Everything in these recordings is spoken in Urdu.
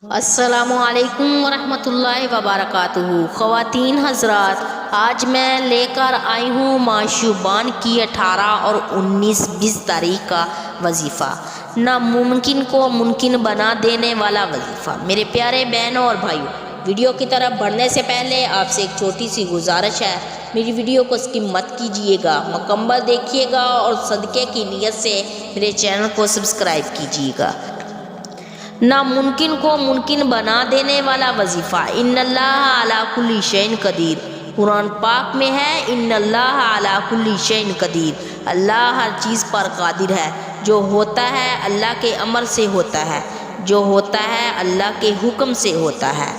السلام علیکم ورحمۃ اللہ وبرکاتہ۔ خواتین حضرات، آج میں لے کر آئی ہوں معشوبان کی 18 اور 19-20 تاریخ کا وظیفہ، ناممکن کو ممکن بنا دینے والا وظیفہ۔ میرے پیارے بہنوں اور بھائیوں، ویڈیو کی طرف بڑھنے سے پہلے آپ سے ایک چھوٹی سی گزارش ہے، میری ویڈیو کو اسکپ مت کیجیے گا، مکمل دیکھیے گا اور صدقے کی نیت سے میرے چینل کو سبسکرائب کیجیے گا۔ ناممکن کو ممکن بنا دینے والا وظیفہ۔ ان اللہ علی کل شیء قدیر، قرآن پاک میں ہے ان اللہ علی کل شیء قدیر، اللہ ہر چیز پر قادر ہے۔ جو ہوتا ہے اللہ کے امر سے ہوتا ہے، جو ہوتا ہے اللہ کے حکم سے ہوتا ہے۔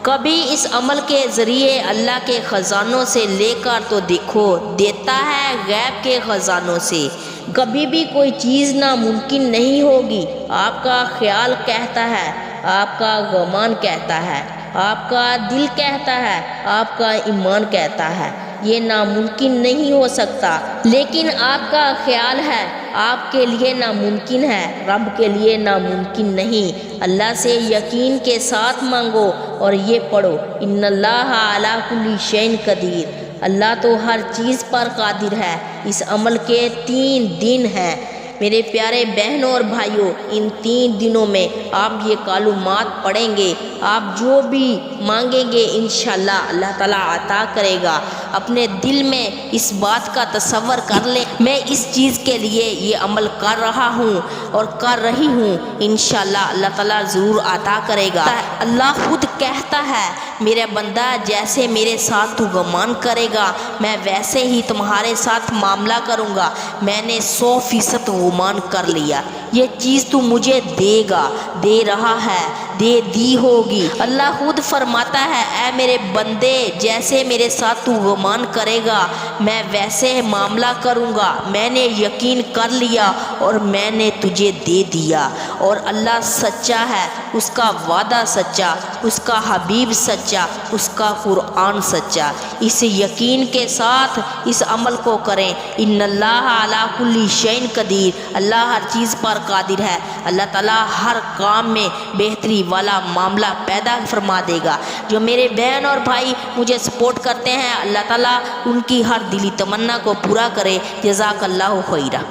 کبھی اس عمل کے ذریعے اللہ کے خزانوں سے لے کر تو دیکھو، دیتا ہے غیب کے خزانوں سے۔ کبھی بھی کوئی چیز ناممکن نہیں ہوگی۔ آپ کا خیال کہتا ہے، آپ کا گمان کہتا ہے، آپ کا دل کہتا ہے، آپ کا ایمان کہتا ہے یہ ناممکن نہیں ہو سکتا، لیکن آپ کا خیال ہے آپ کے لیے ناممکن ہے، رب کے لیے ناممکن نہیں۔ اللہ سے یقین کے ساتھ مانگو اور یہ پڑھو ان اللہ علی کل شیء قدیر، اللہ تو ہر چیز پر قادر ہے۔ اس عمل کے 3 دن ہیں میرے پیارے بہنوں اور بھائیوں، ان 3 دنوں میں آپ یہ کلمات پڑھیں گے، آپ جو بھی مانگیں گے انشاءاللہ اللہ تعالیٰ عطا کرے گا۔ اپنے دل میں اس بات کا تصور کر لیں، میں اس چیز کے لیے یہ عمل کر رہا ہوں اور کر رہی ہوں، انشاءاللہ اللہ تعالیٰ ضرور عطا کرے گا۔ اللہ خود کہتا ہے میرا بندہ جیسے میرے ساتھ تو گمان کرے گا میں ویسے ہی تمہارے ساتھ معاملہ کروں گا۔ میں نے 100% گمان کر لیا، یہ چیز تو مجھے دے گا، دے رہا ہے، دے دی ہوگی۔ اللہ خود فرماتا ہے اے میرے بندے جیسے میرے ساتھ تو گمان کرے گا میں ویسے معاملہ کروں گا، میں نے یقین کر لیا اور میں نے تجھے دے دیا۔ اور اللہ سچا ہے، اس کا وعدہ سچا، اس کا حبیب سچا، اس کا قرآن سچا۔ اس یقین کے ساتھ اس عمل کو کریں، ان اللہ علی کل شیء قدیر، اللہ ہر چیز پر قادر ہے۔ اللہ تعالیٰ ہر کام میں بہتری والا معاملہ پیدا فرما دے گا۔ جو میرے بہن اور بھائی مجھے سپورٹ کرتے ہیں اللہ تعالیٰ ان کی ہر دلی تمنا کو پورا کرے۔ جزاک اللہ خیرہ۔